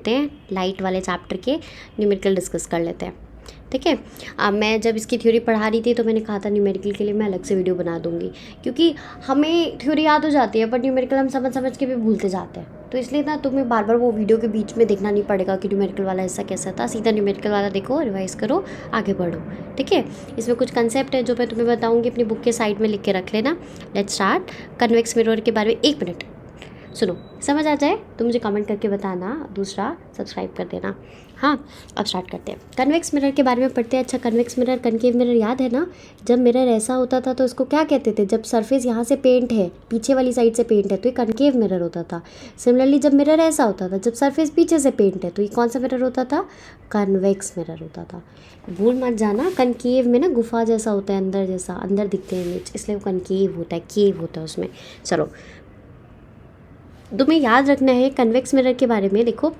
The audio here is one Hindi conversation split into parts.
करते हैं, लाइट वाले चैप्टर के न्यूमेरिकल डिस्कस कर लेते हैं। ठीक है, अब मैं जब इसकी थ्योरी पढ़ा रही थी तो मैंने कहा था न्यूमेरिकल के लिए मैं अलग से वीडियो बना दूंगी, क्योंकि हमें थ्योरी याद हो जाती है बट न्यूमेरिकल हम समझ समझ के भी भूलते जाते हैं। तो इसलिए ना तुम्हें बार बार वो वीडियो के बीच में देखना नहीं पड़ेगा कि न्यूमेरिकल वाला हिस्सा कैसा था, सीधा न्यूमेरिकल वाला देखो, रिवाइज करो, आगे बढ़ो। ठीक है, इसमें कुछ कंसेप्ट है जो मैं तुम्हें बताऊँगी, अपनी बुक के साइड में लिख के रख लेना। Let's start. कन्वेक्स मिरर के बारे में 1 मिनट सुनो, समझ आ जाए तो मुझे कमेंट करके बताना, दूसरा सब्सक्राइब कर देना। हाँ, अब स्टार्ट करते हैं। कन्वेक्स मिरर के बारे में पढ़ते हैं। अच्छा, कन्वेक्स मिरर, कनकेव मिरर याद है ना? जब मिरर ऐसा होता था तो इसको क्या कहते थे? जब सरफेस यहाँ से पेंट है, पीछे वाली साइड से पेंट है, तो ये कनकेव मिरर होता था। सिमिलरली जब मिरर ऐसा होता था, जब सरफेस पीछे से पेंट है, तो ये कौन सा मिरर होता था? कन्वेक्स मिरर होता था। भूल मत जाना, कनकेव में ना गुफा जैसा होता है, अंदर जैसा, अंदर दिखते हैं इमेज, इसलिए वो कनकेव होता है, केव होता है उसमें। चलो, तुम्हें याद रखना है कन्वेक्स मिरर के बारे में। देखो,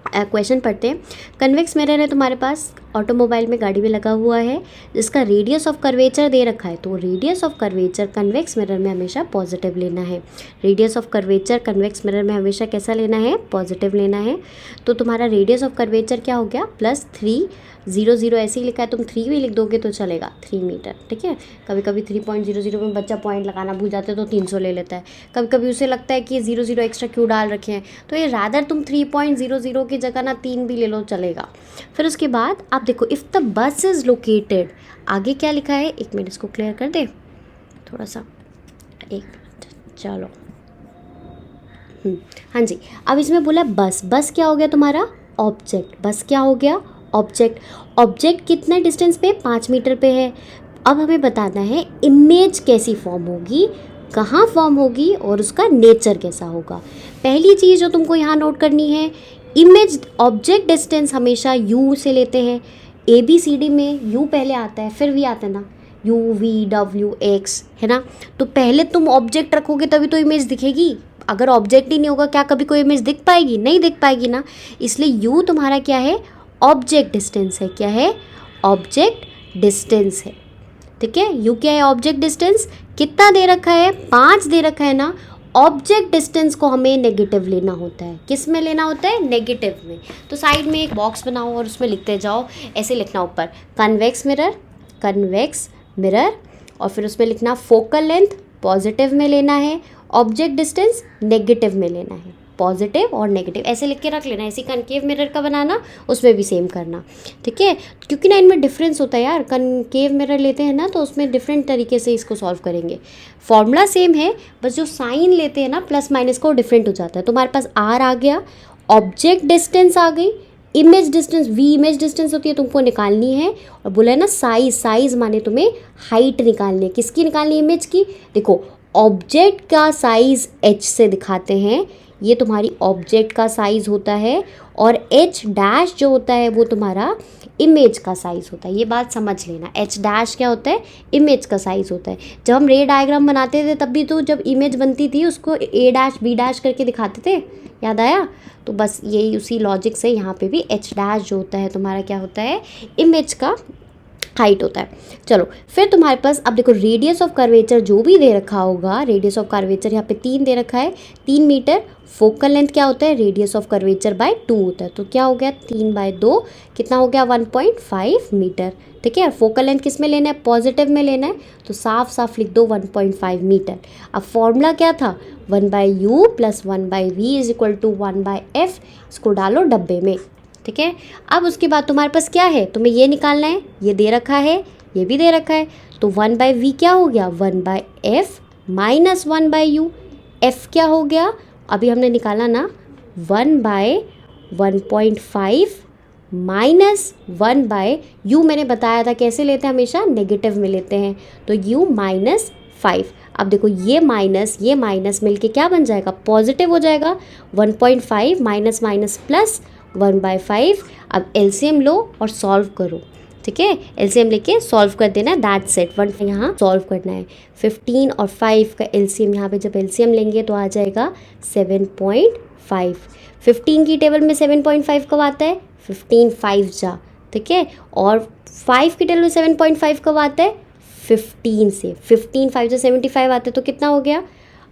क्वेश्चन पढ़ते हैं। कन्वेक्स मिरर है तुम्हारे पास, ऑटोमोबाइल में, गाड़ी में लगा हुआ है, जिसका रेडियस ऑफ कर्वेचर दे रखा है। तो radius of curvature convex mirror में हमेशा पॉजिटिव लेना है। Radius of curvature convex mirror में हमेशा कैसा लेना है? पॉजिटिव लेना है। तो तुम्हारा रेडियस ऑफ कर्वेचर क्या हो गया? +300, ऐसे ही लिखा है, तुम 3 भी लिख दोगे तो चलेगा, 3 मीटर। ठीक है, कभी कभी 3.00 में बच्चा पॉइंट लगाना भूल जाते तो 300 ले लेता है, कभी कभी उसे लगता है कि 00 एक्स्ट्रा क्यों डाल रखे हैं, तो ये रादर तुम 3.00 की जगह ना 3 भी ले लो, चलेगा। फिर उसके बाद आप देखो, if the bus is located, आगे क्या लिखा है? 1 मिनट, इसको क्लियर कर दे थोड़ा सा, 1 मिनट, चलो। हाँ जी, अब इसमें बोला बस, बस क्या हो गया तुम्हारा? ऑब्जेक्ट। बस क्या हो गया? ऑब्जेक्ट। ऑब्जेक्ट कितने डिस्टेंस पे? 5 मीटर पे है। अब हमें बताना है इमेज कैसी फॉर्म होगी, कहाँ फॉर्म होगी और उसका नेचर कैसा होगा। पहली चीज़ जो तुमको यहाँ नोट करनी है, इमेज ऑब्जेक्ट डिस्टेंस हमेशा यू से लेते हैं। ABCD में यू पहले आता है, फिर वी आता है ना, UVWX, है ना? तो पहले तुम ऑब्जेक्ट रखोगे तभी तो इमेज दिखेगी। अगर ऑब्जेक्ट ही नहीं होगा, क्या कभी कोई इमेज दिख पाएगी? नहीं दिख पाएगी ना। इसलिए यू तुम्हारा क्या है? ऑब्जेक्ट डिस्टेंस है। क्या है? ऑब्जेक्ट डिस्टेंस है। ठीक है, यू क्या है? Object distance. कितना दे रखा है? 5 दे रखा है ना। ऑब्जेक्ट डिस्टेंस को हमें नेगेटिव लेना होता है। किस में लेना होता है? नेगेटिव में। तो साइड में एक बॉक्स बनाओ और उसमें लिखते जाओ, ऐसे लिखना ऊपर, कन्वेक्स मिरर, कन्वेक्स मिरर, और फिर उसमें लिखना फोकल लेंथ पॉजिटिव में लेना है, ऑब्जेक्ट डिस्टेंस नेगेटिव में लेना है। पॉजिटिव और नेगेटिव ऐसे लिख के रख लेना। ऐसे कनकेव मिरर का बनाना, उसमें भी सेम करना। ठीक है, क्योंकि ना इनमें डिफरेंस होता है यार, कनकेव मिरर लेते हैं ना तो उसमें डिफरेंट तरीके से इसको सॉल्व करेंगे। फॉर्मूला सेम है, बस जो साइन लेते हैं ना प्लस माइनस को, डिफरेंट हो जाता है। तुम्हारे पास R आ गया, ऑब्जेक्ट डिस्टेंस आ गई, image distance, V image distance होती है, तुमको निकालनी है। और बोला है ना साइज, साइज माने तुम्हें हाइट निकालनी है। किसकी निकालनी है? इमेज की। देखो, ऑब्जेक्ट का साइज H से दिखाते हैं, ये तुम्हारी ऑब्जेक्ट का साइज़ होता है, और H डैश जो होता है वो तुम्हारा इमेज का साइज़ होता है। ये बात समझ लेना, H डैश क्या होता है? इमेज का साइज़ होता है। जब हम रे डायग्राम बनाते थे तब भी तो जब इमेज बनती थी उसको A डैश B डैश करके दिखाते थे, याद आया? तो बस यही उसी लॉजिक से यहाँ पे भी H डैश जो होता है तुम्हारा क्या होता है? इमेज का हाइट होता है। चलो, फिर तुम्हारे पास अब देखो, रेडियस ऑफ कर्वेचर जो भी दे रखा होगा, रेडियस ऑफ कर्वेचर यहाँ पे 3 दे रखा है, 3 मीटर। फोकल लेंथ क्या होता है? रेडियस ऑफ कर्वेचर बाय 2 होता है। तो क्या हो गया? 3/2 कितना हो गया? 1.5 मीटर। ठीक है, फोकल लेंथ किस में लेना है? पॉजिटिव में लेना है, तो साफ साफ लिख दो 1.5 मीटर। अब फॉर्मूला क्या था? 1/u + 1/v = 1/f। इसको डालो डब्बे में। ठीक है, अब उसके बाद तुम्हारे पास क्या है? तुम्हें ये निकालना है, ये दे रखा है, ये भी दे रखा है, तो 1/v क्या हो गया? 1/f - 1/u। f क्या हो गया? अभी हमने निकाला ना, 1/1.5 - 1/u। मैंने बताया था कैसे लेते हैं, हमेशा नेगेटिव में लेते हैं, तो u - 5। अब देखो, ये माइनस मिलके क्या बन जाएगा? पॉजिटिव हो जाएगा। 1.5 माइनस माइनस प्लस 1/5। अब एलसीएम लो और सॉल्व करो। ठीक है, एलसीएम लेके सॉल्व कर देना है, दैट्स इट। 1 यहाँ सॉल्व करना है। 15 और 5 का एलसीएम, यहाँ पे जब एलसीएम लेंगे तो आ जाएगा 7.5। 15 की टेबल में 7.5 कब आता है? 15 5 जा। ठीक है, और 5 की टेबल में 7.5 कब आता है? 15 से। 15 5 से 75 आता है, तो कितना हो गया?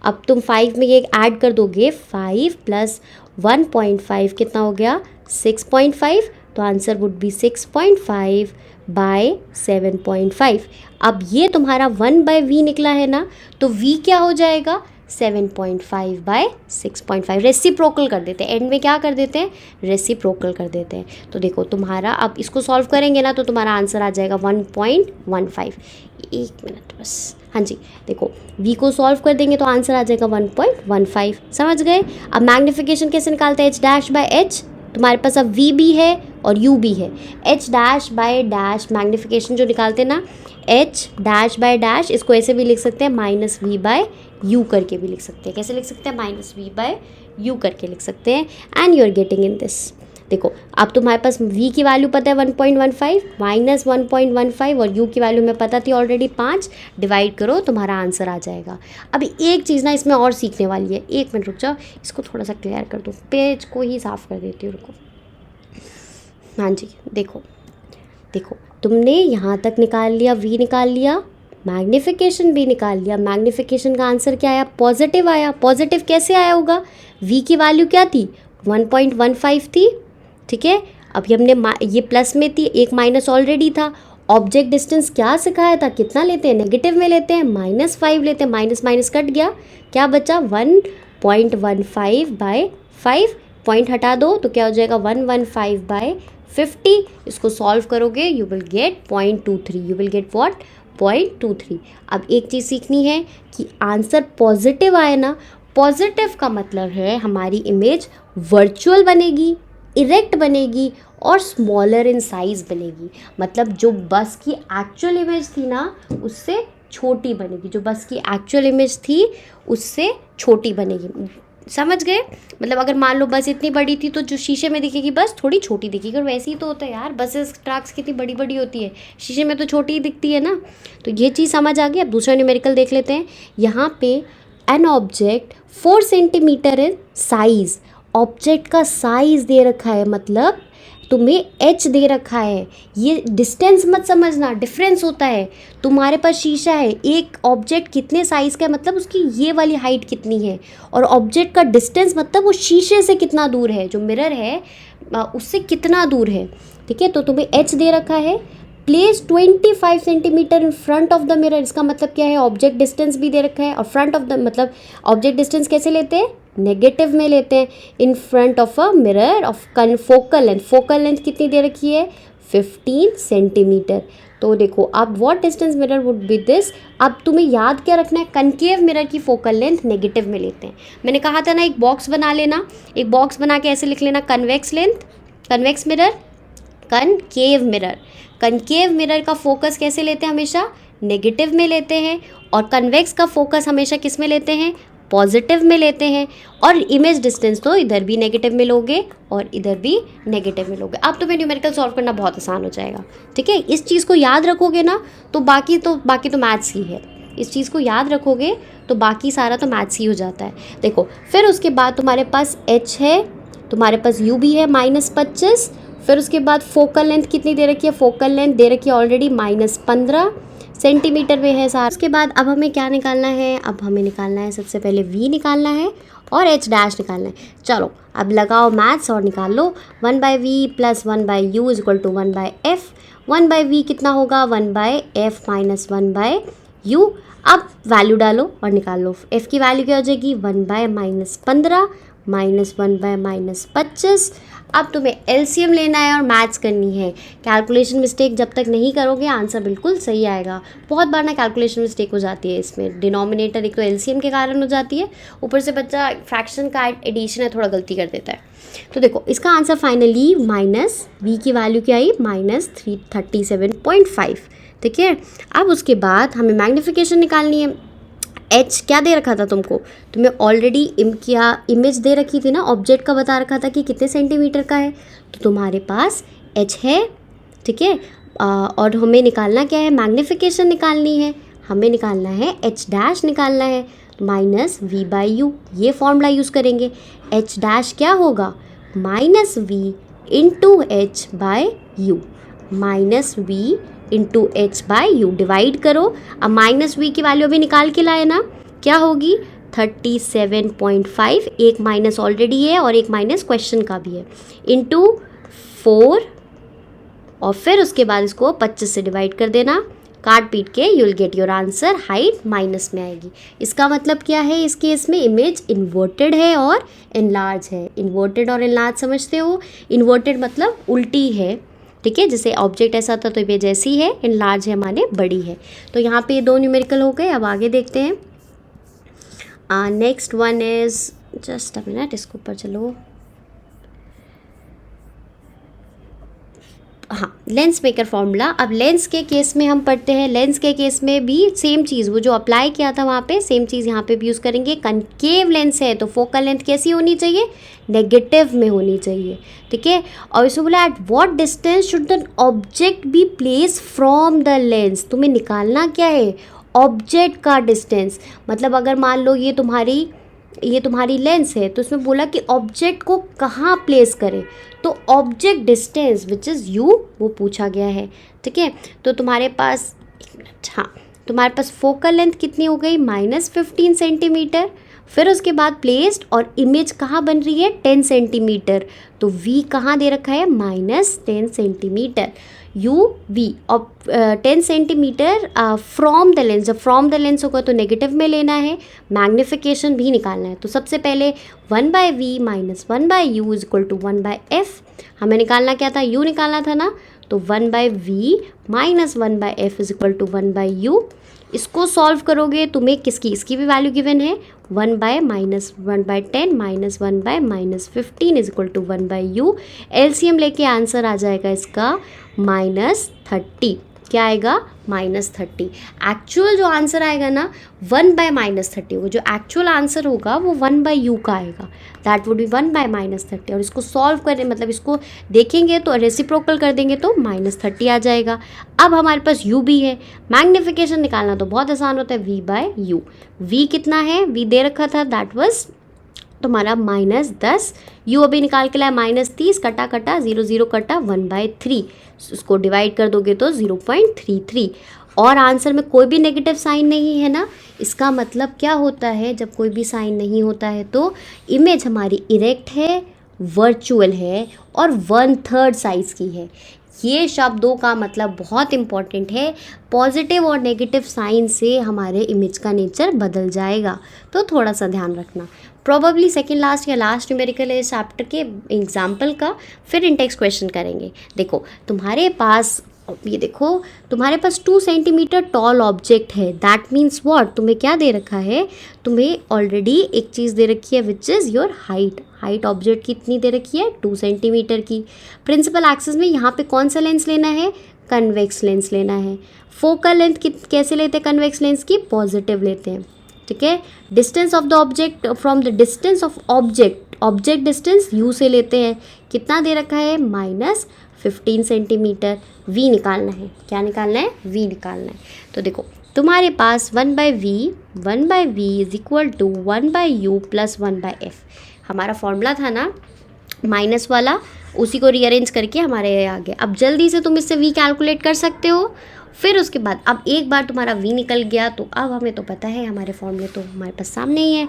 अब तुम 5 में ये ऐड कर दोगे, 5 + 1.5 कितना हो गया, 6.5। तो आंसर वुड बी 6.5 बाय 7.5। अब ये तुम्हारा 1/v निकला है ना, तो v क्या हो जाएगा, 7.5 बाय 6.5। रेसिप्रोकल कर देते हैं, एंड में क्या कर देते हैं, रेसिप्रोकल कर देते हैं। तो देखो तुम्हारा, अब इसको सॉल्व करेंगे ना तो तुम्हारा आंसर आ जाएगा 1.15। एक मिनट बस, हाँ जी, देखो v को सॉल्व कर देंगे तो आंसर आ जाएगा 1.15। समझ गए। अब मैग्नीफिकेशन कैसे निकालते हैं, h'/h। तुम्हारे पास अब v भी है और u भी है। h'/डैश मैग्नीफिकेशन जो निकालते हैं ना, h'/डैश, इसको ऐसे भी लिख सकते हैं -v/u करके भी लिख सकते हैं। कैसे लिख सकते हैं, -v/u करके लिख सकते हैं। And you are getting in this. देखो अब तुम्हारे पास v की वैल्यू पता है 1.15 माइनस 1.15 और u की वैल्यू में पता थी ऑलरेडी 5, डिवाइड करो तुम्हारा आंसर आ जाएगा। अभी एक चीज़ ना इसमें और सीखने वाली है, एक मिनट रुक जाओ, इसको थोड़ा सा क्लियर कर दो, पेज को ही साफ़ कर देती हूँ, रुको। हाँ जी, देखो देखो तुमने यहाँ तक निकाल लिया, v निकाल लिया, मैग्नीफिकेशन भी निकाल लिया। मैग्नीफिकेशन का आंसर क्या आया, पॉजिटिव आया। पॉजिटिव कैसे आया होगा, v की वैल्यू क्या थी, 1.15 थी, ठीक है। अभी हमने ये प्लस में थी, एक माइनस ऑलरेडी था। ऑब्जेक्ट डिस्टेंस क्या सिखाया था, कितना लेते हैं, नेगेटिव में लेते हैं, -5 लेते हैं, माइनस माइनस कट गया, क्या बचा 1.15 बाय 5, पॉइंट हटा दो तो क्या हो जाएगा 115 बाय 50। इसको सॉल्व करोगे you will get 0.23, you will get what, 0.23। अब एक चीज़ सीखनी है कि आंसर पॉजिटिव आए ना, पॉजिटिव का मतलब है हमारी इमेज वर्चुअल बनेगी, इरेक्ट बनेगी और स्मॉलर इन साइज़ बनेगी। मतलब जो बस की एक्चुअल इमेज थी ना उससे छोटी बनेगी, जो बस की एक्चुअल इमेज थी उससे छोटी बनेगी। समझ गए। मतलब अगर मान लो बस इतनी बड़ी थी तो जो शीशे में दिखेगी बस थोड़ी छोटी दिखेगी, और वैसे ही तो होता है यार, बसेस ट्रक्स कितनी बड़ी बड़ी होती है, शीशे में तो छोटी ही दिखती है ना। तो ये चीज़ समझ आ गई। अब दूसरा न्यूमेरिकल देख लेते हैं। यहाँ पे an object 4 centimetre in size, object का साइज़ दे रखा है, मतलब तुम्हें h दे रखा है। ये डिस्टेंस मत समझना, डिफरेंस होता है। तुम्हारे पास शीशा है, एक ऑब्जेक्ट कितने साइज़ का है मतलब उसकी ये वाली हाइट कितनी है, और ऑब्जेक्ट का डिस्टेंस मतलब वो शीशे से कितना दूर है, जो मिरर है उससे कितना दूर है, ठीक है। तो तुम्हें h दे रखा है। Place 25 centimetre in front of the mirror, इसका मतलब क्या है, ऑब्जेक्ट डिस्टेंस भी दे रखा है, और फ्रंट ऑफ द मतलब ऑब्जेक्ट डिस्टेंस कैसे लेते हैं, नेगेटिव में लेते हैं। In front of a mirror of focal length, focal length कितनी दे रखी है 15 सेंटीमीटर। तो देखो अब what distance mirror would be this. अब तुम्हें याद क्या रखना है, कनकेव मिरर की फोकल लेंथ नेगेटिव में लेते हैं। मैंने कहा था ना एक बॉक्स बना लेना, एक बॉक्स बना के ऐसे लिख लेना, convex length, convex mirror, concave mirror. Concave mirror का फोकस कैसे लेते हैं, हमेशा नेगेटिव में लेते हैं, और कन्वेक्स का फोकस हमेशा किस में लेते हैं, पॉजिटिव में लेते हैं। और इमेज डिस्टेंस तो इधर भी नेगेटिव में लोगे और इधर भी नेगेटिव में लोगे। अब तुम्हें न्यूमेरिकल सॉल्व करना बहुत आसान हो जाएगा, ठीक है। इस चीज़ को याद रखोगे ना तो बाकी तो मैथ्स ही है। इस चीज़ को याद रखोगे तो बाकी सारा तो मैथ्स ही हो जाता है। देखो फिर उसके बाद तुम्हारे पास h है, तुम्हारे पास u भी है -25। फिर उसके बाद फोकल लेंथ कितनी दे रखी है, फोकल लेंथ दे रखी है ऑलरेडी -15 सेंटीमीटर में है सारा। उसके बाद अब हमें क्या निकालना है, अब हमें निकालना है सबसे पहले v निकालना है और h डैश निकालना है। चलो अब लगाओ मैथ्स और निकाल लो। 1/v + 1/u = 1/f। 1/v कितना होगा, 1/f - 1/u। अब वैल्यू डालो और निकाल लो। f की वैल्यू क्या हो जाएगी, 1/-15 -1/-25। अब तुम्हें एलसीएम लेना है और मैथ्स करनी है। कैलकुलेशन मिस्टेक जब तक नहीं करोगे आंसर बिल्कुल सही आएगा। बहुत बार ना कैलकुलेशन मिस्टेक हो जाती है इसमें, डिनोमिनेटर एक तो एलसीएम के कारण हो जाती है, ऊपर से बच्चा फ्रैक्शन का एडिशन है थोड़ा गलती कर देता है। तो देखो इसका आंसर फाइनली -v की वैल्यू क्या आई, -337.5, ठीक है। अब उसके बाद हमें मैग्नीफिकेशन निकालनी है। h क्या दे रखा था तुमको, तुम्हें ऑलरेडी इमेज दे रखी थी ना, ऑब्जेक्ट का बता रखा था कि कितने सेंटीमीटर का है, तो तुम्हारे पास h है, ठीक है। और हमें निकालना क्या है, मैग्नीफिकेशन निकालनी है, हमें निकालना है h डैश निकालना है, -v/u। ये फॉर्मूला यूज़ करेंगे। h डैश क्या होगा, -v × h/u, -v × h/u, divide करो। अब -v की वैल्यू अभी निकाल के लाए ना, क्या होगी 37.5, एक माइनस ऑलरेडी है और एक माइनस क्वेश्चन का भी है, इंटू 4, और फिर उसके बाद इसको 25 से डिवाइड कर देना, काट पीट के you will get your answer, height minus में आएगी। इसका मतलब क्या है, इस केस में इमेज इन्वर्टेड है और एनलार्ज है। इन्वर्टेड और एनलार्ज समझते हो, इन्वर्टेड मतलब उल्टी है, ठीक है, जैसे ऑब्जेक्ट ऐसा था तो इमेज ऐसी है, एनलार्ज है माने बड़ी है। तो यहाँ पे ये दो न्यूमेरिकल हो गए। अब आगे देखते हैं, next one is, just a minute, इसके ऊपर चलो, हाँ, लेंस मेकर फॉर्मूला। अब लेंस के केस में हम पढ़ते हैं, लेंस के केस में भी सेम चीज़, वो जो अप्लाई किया था वहाँ पे सेम चीज़ यहाँ पे भी यूज़ करेंगे। कनकेव लेंस है तो फोकल लेंथ कैसी होनी चाहिए, नेगेटिव में होनी चाहिए, ठीक है। और इसमें बोला at what distance should the object be place from the lens. तुम्हें निकालना क्या है, ऑब्जेक्ट का डिस्टेंस। मतलब अगर मान लो ये तुम्हारी लेंस है तो इसमें बोला कि ऑब्जेक्ट को कहाँ प्लेस करें, तो object distance which is you वो पूछा गया है, ठीक है। तो तुम्हारे पास, एक मिनट, हाँ, तुम्हारे पास फोकल लेंथ कितनी हो गई, -15 सेंटीमीटर, फिर उसके बाद प्लेस्ड, और इमेज कहाँ बन रही है, 10 सेंटीमीटर, तो v कहाँ दे रखा है, -10 सेंटीमीटर, u v और 10 सेंटीमीटर फ्रॉम द लेंस। जब फ्रॉम द लेंस होगा तो नेगेटिव में लेना है, मैग्निफिकेशन भी निकालना है। तो सबसे पहले 1/v - 1/u is equal to 1/f। हमें निकालना क्या था, u निकालना था ना, तो 1/v - 1/f is equal to 1/u। इसको सॉल्व करोगे तुम्हें इसकी भी वैल्यू गिवन है, 1/-1/10 -1/-15 is equal to 1/u। LCM लेके आंसर आ जाएगा इसका -30। क्या आएगा, -30। एक्चुअल जो आंसर आएगा ना 1/-30, वो जो एक्चुअल आंसर होगा वो 1/u का आएगा, दैट वुड बी 1/-30। और इसको सॉल्व करें, मतलब इसको देखेंगे तो रेसिप्रोकल कर देंगे तो -30 आ जाएगा। अब हमारे पास u भी है, मैग्निफिकेशन निकालना तो बहुत आसान होता है, v/u। v कितना है, v दे रखा था, दैट वाज तुम्हारा -10, u अभी निकाल के लाया -30, कटा 0 कटा 1/3, उसको डिवाइड कर दोगे तो 0.33। और आंसर में कोई भी नेगेटिव साइन नहीं है ना, इसका मतलब क्या होता है, जब कोई भी साइन नहीं होता है तो इमेज हमारी इरेक्ट है, वर्चुअल है और 1/3 साइज़ की है। ये शब्दों का मतलब बहुत इंपॉर्टेंट है, पॉजिटिव और नेगेटिव साइन से हमारे इमेज का नेचर बदल जाएगा, तो थोड़ा सा ध्यान रखना। प्रोबेबली सेकंड लास्ट या लास्ट न्यूमेरिकल है चैप्टर के एग्जाम्पल का, फिर इंटेक्स क्वेश्चन करेंगे। देखो तुम्हारे पास, ये देखो तुम्हारे पास 2 सेंटीमीटर टॉल ऑब्जेक्ट है, दैट मीन्स व्हाट, तुम्हें क्या दे रखा है, तुम्हें ऑलरेडी एक चीज़ दे रखी है which is your height. Height object कितनी दे रखी है, 2 सेंटीमीटर की। प्रिंसिपल एक्सिस में यहाँ पे कौन सा लेंस लेना है, कन्वेक्स लेंस लेना है। फोकल लेंथ कैसे लेते हैं कन्वेक्स लेंस की, पॉजिटिव लेते हैं, ठीक है। Distance of the object from the distance of object distance u से लेते हैं, कितना दे रखा है, -15 सेंटीमीटर। v निकालना है, क्या निकालना है, v निकालना है। तो देखो तुम्हारे पास 1/v is equal to 1/u plus 1/f। हमारा फॉर्मूला था ना माइनस वाला, उसी को रीअरेंज करके हमारे ये आ गया। अब जल्दी से तुम इससे v कैलकुलेट कर सकते हो। फिर उसके बाद अब एक बार तुम्हारा v निकल गया तो अब हमें तो पता है, हमारे फॉर्मूले तो हमारे पास सामने ही है,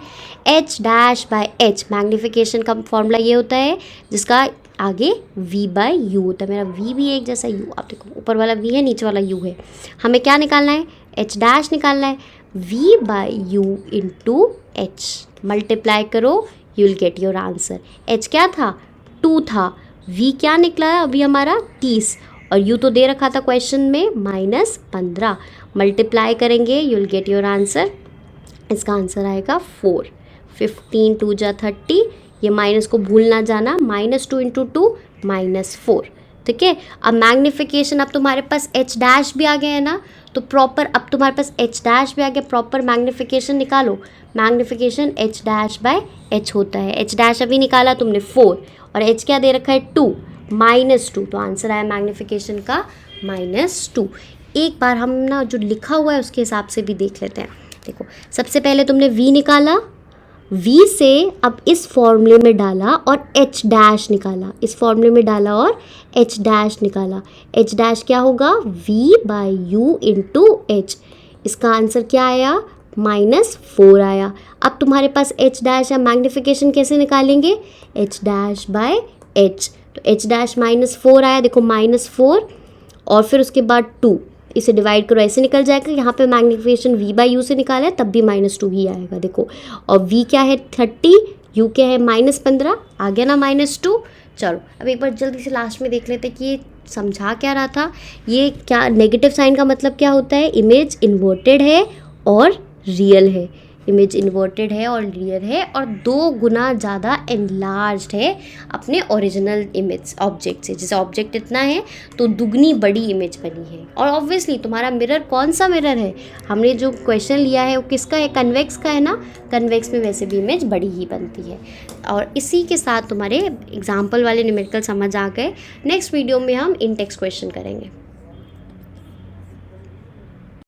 h'/h। मैग्नीफिकेशन का फॉर्मूला ये होता है जिसका आगे v/u होता है। मेरा v भी एक जैसा u, आप देखो ऊपर वाला v है, नीचे वाला u है। हमें क्या निकालना है, h' निकालना है, v/u इंटू h मल्टीप्लाई करो, you will get your answer. h क्या था, 2 था, v क्या निकला है अभी हमारा 30, और u तो दे रखा था क्वेश्चन में -15। मल्टीप्लाई करेंगे, you will get your answer. इसका आंसर आएगा 4। 15 2 जा 30, ये माइनस को भूल ना जाना, -2 × 2 -4, ठीक है। अब मैग्नीफिकेशन, अब तुम्हारे पास h' भी आ गया है ना, तो प्रॉपर अब तुम्हारे पास h' भी आ गया, प्रॉपर मैग्नीफिकेशन निकालो। मैग्नीफिकेशन h'/h होता है, h' अभी निकाला तुमने 4, और h क्या दे रखा है, 2 -2, तो आंसर आया मैग्नीफिकेशन का -2। एक बार हम ना जो लिखा हुआ है उसके हिसाब से भी देख लेते हैं। देखो सबसे पहले तुमने v निकाला, v से अब इस फॉर्मूले में डाला और h' निकाला, इस फॉर्मूले में डाला और h' निकाला। h' क्या होगा, v/u इंटू h। इसका आंसर क्या आया, -4 आया। अब तुम्हारे पास h डैश या मैग्नीफिकेशन कैसे निकालेंगे, h डैश बाय h, तो h डैश -4 आया, देखो -4 और फिर उसके बाद 2, इसे डिवाइड करो ऐसे निकल जाएगा। यहाँ पे मैग्नीफिकेशन v बाई यू से निकाला है तब भी -2 ही आएगा देखो। और v क्या है 30, u क्या है -15, आ गया ना -2। चलो अब एक बार जल्दी से लास्ट में देख लेते हैं कि ये समझा क्या रहा था। ये क्या नेगेटिव साइन का मतलब क्या होता है, इमेज इन्वर्टेड है और रियल है, इमेज इन्वर्टेड है और रियल है और 2 गुना ज़्यादा एनलार्ज्ड है अपने ओरिजिनल इमेज ऑब्जेक्ट से। जैसे ऑब्जेक्ट इतना है तो दुगनी बड़ी इमेज बनी है। और ऑब्वियसली तुम्हारा मिरर कौन सा मिरर है, हमने जो क्वेश्चन लिया है वो किसका है, कन्वेक्स का है ना, कन्वेक्स में वैसे भी इमेज बड़ी ही बनती है। और इसी के साथ तुम्हारे एग्जाम्पल वाले न्यूमेरिकल समझ आ गए। नेक्स्ट वीडियो में हम इन टेक्स्ट क्वेश्चन करेंगे।